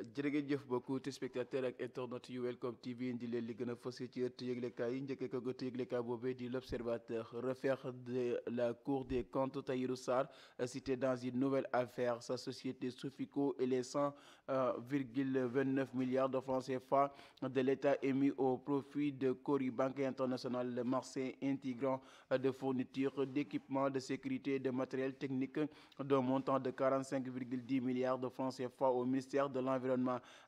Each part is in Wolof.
jërëjëf beaucoup téléspectateurs ak internautes yu Welcome TV indi leen li gën a fës ci ëtt yëglekaay yi njëkkee ko ëtt yëglekaay boobee di l'Observateur. Refaire de la Cour des comptes Tahirou Sarr cité dans une nouvelle affaire. Sa société Sofico et les 100,29 milliards de francs CFA de l'État émis au profit de Cori Banque Internationale de Marseille, intégrant de fournitures d'équipements de sécurité et de matériel technique d'un montant de 45,10 milliards de francs CFA au ministère de l'Environnement.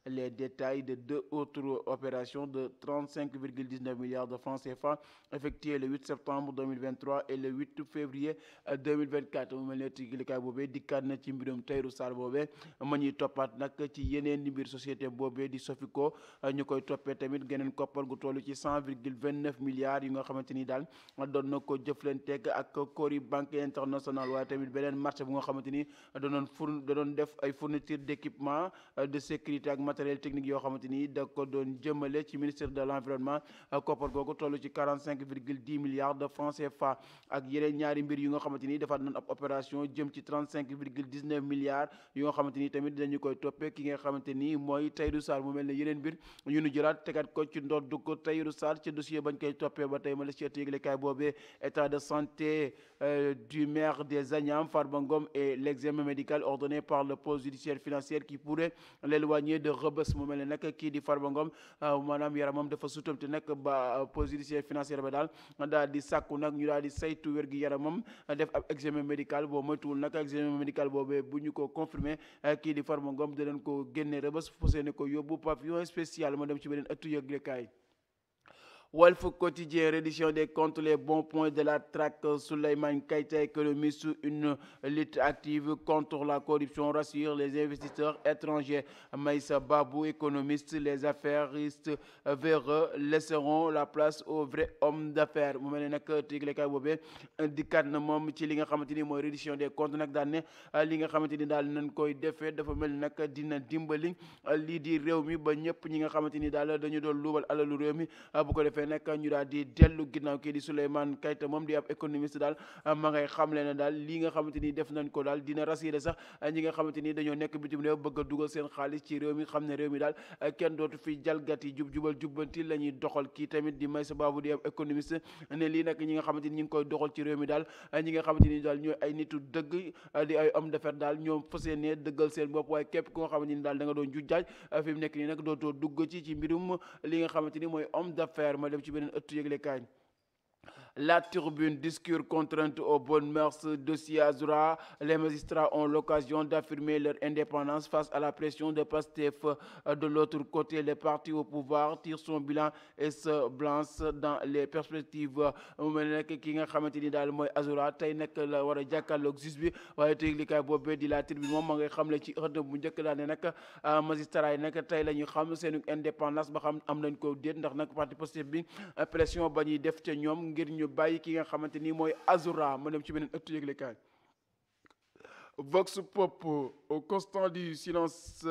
Les détails de deux autres opérations de 35,19 milliards de francs CFA effectuées le 8 septembre 2023 et le 8 février 2024. mu mel ne yëglekaay boobee dikkaat na ci mbirum Tahirou Sarr boobee ma ñuy toppaat nag ci yeneen mbir société boobee di Sofico ñu koy toppee tamit geneen koppar gu toll ci 100,29 milliards yi nga xamante ni daal doon na ko jëflanteeg ak Cori Banque Internationale. waaye tamit beneen marché bu nga xamante ni doon def ay fourniture d'équipement de sécurité ak matériel technique yoo xamante ni da ko doon jëmale ci ministère de l'environnement. koppar googu toll ci 45,10 milliards de francs CFA ak yeneen ñaari mbir yu nga xamante ni dafa nañ ab opération jëm ci 35,19 milliards yu nga xamante ni tamit dinañu koy toppee ki nga xamante ni mooy Tahirou Sarr. mu mel ne yeneen mbir yu nu jëlaat tegaat ko ci ndoddu ko Tahirou Sarr ci dossier bañ koy toppee ba tey ma la ci yëglekaay boobee état de santé du maire des Agnam Farba Ngom et l'examen médical ordonné par le pôle judiciaire financier qui pourrait l'éloigner de Rebeuss. mu mel ne nag kii di Farba Ngom maanaam yaramam dafa sutamte nag ba pôle judiciaire financier ba daal di sàkku nag ñu daal di saytu wér gi yaramam def ab examen médical boo moytuwul nag examen médical boobee bu ñu ko confirmé kii di Farba Ngom dinañ ko génne Rebeuss fosee ne ko yóbbu pavillon spécial ma dem ci beneen ëttu yëglekaay. Walf Quotidien, reddition des comptes, les bons points de la traque. Souleymane Keita, économiste, une lutte active contre la corruption, rassure les investisseurs étrangers. Maïssa Babou, économiste, les affairistes véreux laisseront la place aux vrais hommes d'affaires. mu mel ne nag yëglekaay boobee dikkaat na moom ci li nga xamante ni mooy reddition des comptes nag daan ne li nga xamante ni daal nañ koy defee dafa mel ni nag dina dimbali lii di réew mi ba ñëpp ñi nga xamante ni daal dañu doon luubal alalu réew mi bu ko defee nekk ñu daal di dellu ginnaaw kii di Souleymane Keita moom di ab économiste daal ma ngay xamle ne daal lii nga xamante ni def nañ ko daal dina rassurer sax ñi nga xamante ni dañoo nekk bitim réew bëgg a dugal seen xaalis ci réew mi xam ne réew mi daal kenn dootu fi jalgati jubal jubbanti la ñuy doxal. kii tamit di Maïssa Babou di ab économiste ne lii nag ñi nga xamante ni ñu ngi koy doxal ci réew mi daal ñi nga xamante ni daal ñooy ay nitu dëgg di ay homme d'affaires daal ñoom fas yéene dëggal seen bopp waaye képp ku nga xamante ni daal da nga doon jujjaaj fi mu nekk nii nag dootoo dugg ci mbirum li nga xamante ni mooy homme d'affaires. ma dem ci beneen ëttu yëglekaay. La Tribune, discours contrainte aux bonnes mœurs, dossier Azoura. Les magistrats ont l'occasion d'affirmer leur indépendance face à la pression de Pastef. De l'autre côté, le parti au pouvoir tire son bilan et se lance dans les perspectives. mu mel ne nag ki nga xamante ni daal mooy Azoura tey nag la war a jàkkaarloog justice bi waaye tey yëglekaay boobee di La Tribune moom ma ngay xamle ci ëtt bu njëkk daal ne nag magistrats yi nag tey la ñu xam seen indépendance ba xam am nañ ko déet ndax nag parti Pastef bi pression ba ñuy def ca ñoom ngir ñu bàyyi ki nga xamante ni mooy Azoura. ma dem ci beneen ëttu yëglekaay. Vox Pop, au constant du silence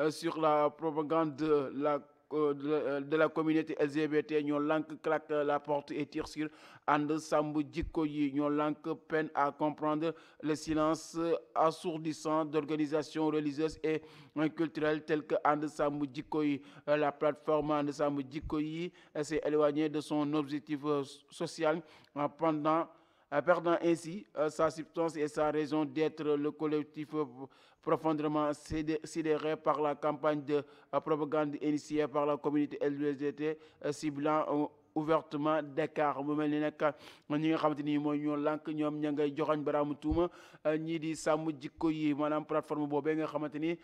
sur la propagande de la communauté LGBT, ñoo lànk claque la porte et tire sur ànd sàmm jikko yi. ñoo lànk peine à comprendre le silence assourdissant d'organisations religieuses et culturelles telles que ànd sàmm jikko yi. La plateforme ànd sàmm jikko yi s'est éloignée de son objectif social perdant ainsi sa substance et sa raison d'être. Le collectif profondément sidéré par la campagne de propagande initiée par la communauté LGBT ciblant ouvertement d'écart. mu mel ni nag ñi nga xamante ni mooy ñoo lànk ñoom ña ngay joxañ baraamu tuuma ñii di sàmm jikko yi maanaam plateforme boobee nga xamante ni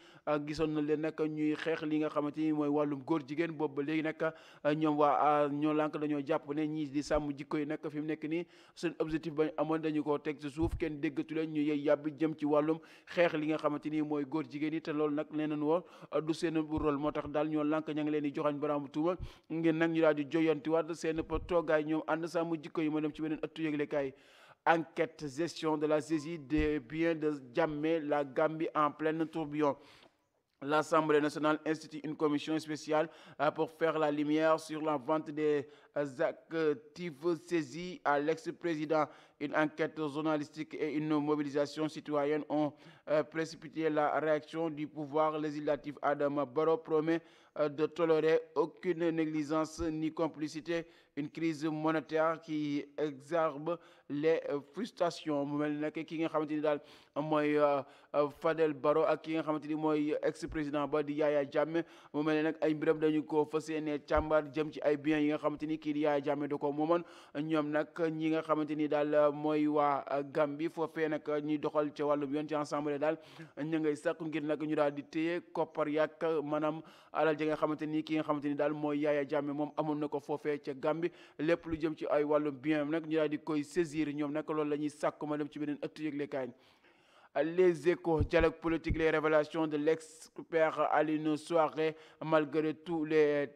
gisoon na leen nag ñuy xeex li nga xamante ni mooy wàllum góor jigéen boobu ba léegi nag ñoom waa ñoo lànk dañoo jàpp ne ñii di sàmm jikko yi nag fi mu nekk nii seen objectif bañ amoon dañu koo teg ci suuf kenn déggatu leen ñu yey yàbbi jëm ci wàllum xeex li nga xamante ni mooy góor jigéen yi te loolu nag nee nañu woon du seen rôle moo tax daal ñoo lànk ña ngi leen di joxañ baraamu tuuma ngeen nag ñu daal di joyantiwaat seen toogaay ñoom ànd sàmm jikko yi. ma dem ci beneen ëttu yëglekaay. Enquête, gestion de la saisie des biens de Jammeh, la Gambie en plein tourbillon. L'Assemblée nationale institue une commission spéciale pour faire la lumière sur la vente des actifs saisis à l'ex-président Une enquête journalistique et une mobilisation citoyenne ont précipité la réaction du pouvoir législatif. Adama Barrow promet de tolérer aucune négligence ni complicité. Une crise monétaire qui exacerbe les frustrations. mu mel nag ki nga xamante ni daal mooy Fadel Barro ak ki nga xamante ni mooy ex président ba di Yaya Jammeh mu mel ne nag ay mbiram dañu ko fas yéene càmbar jëm ci ay biens yi nga xamante ni kii di Yaya Jammeh da ko moomoon. ñoom nag ñi nga xamante ni daal mooy waa Gambie foofee nag ñuy doxal ca wàllum yoon ci ensemble daal ñu ngay sàkku ngir nag ñu daal di téye koppar yàq maanaam alal ji nga xamante ni ki nga xamante ni daal mooy Yaya Jammeh moom amoon na ko foofee ca Gambie lépp lu jëm ci ay wàllum bien nag ñu daal di koy saisir ñoom nag loolu la ñuy sàkku ma dem ci beneen ëttu yëglekaay. Les Échos, dialogue politique, les révélations de l'expert Alioune Souaré. Malgré tous les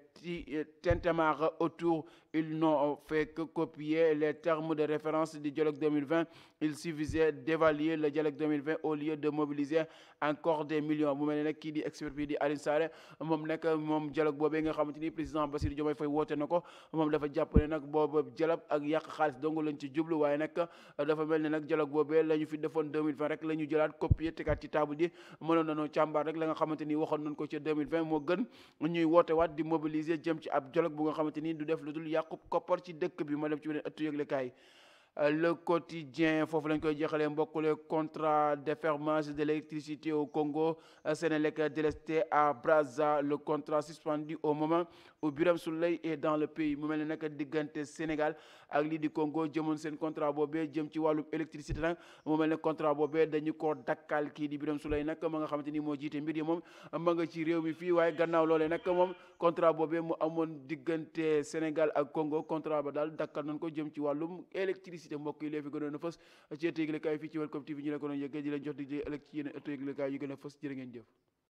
tintamarres autour, ils n'ont fait que copier les termes de référence du dialogue 2020. Il suffisait d'évaluer le dialogue 2020 au lieu de mobiliser encore des millions. mu mel ne nag kii di expert bi di Alioune Souaré moom nag moom dialogue boobee nga xamante ni président Bassirou Diomaye Faye woote na ko moom dafa jàpp ne nag boobu dialogue ak yàq xaalis dong lañ ci jublu waaye nag dafa mel ne nag dialogue boobee la ñu fi defoon 2020 rek la ñu jëlaat copier tegaat ci table ji mënoon nañoo càmbar rek la nga xamante ni waxoon nañ ko ca 2020 moo gën ñuy woote waat di mobiliser jëm ci ab dialogue bu nga xamante ni du def lu dul yàqub koppar ci dëkk bi ma dem ci beneen ëttu yëglekaay. Le quotidien foofu lañ koy jeexalee mbokkule contrat de fermage de l'électricité au Congo. Sénélec délesté à Brazza, le contrat suspendu au moment où Birame Souleye est dans le pays. mu mel ne nag diggante Sénégal ak lii di Congo jëmoon seen contrat boobee jëm ci wàllum électricité nag mu mel ne contrat boobee dañu ko dakkal. kii di Birame Souleye nag ma nga xamante ni moo jiite mbir yi moom ma nga ci réew mi fii waaye gannaaw loolee nag moom contrat boobee mu amoon diggante Sénégal ak Congo contrat ba daal dakkal nañ ko jëm ci wàllum électricité. mbokk yi léegi gënoon a fës ci ëttu yëglekaay fii ci Welcome TV ñu la ko doon yëggee di leen jox di ëllëg ci yeneen ëttu yëglekaay yu gën a fës jërë ngeen jëf.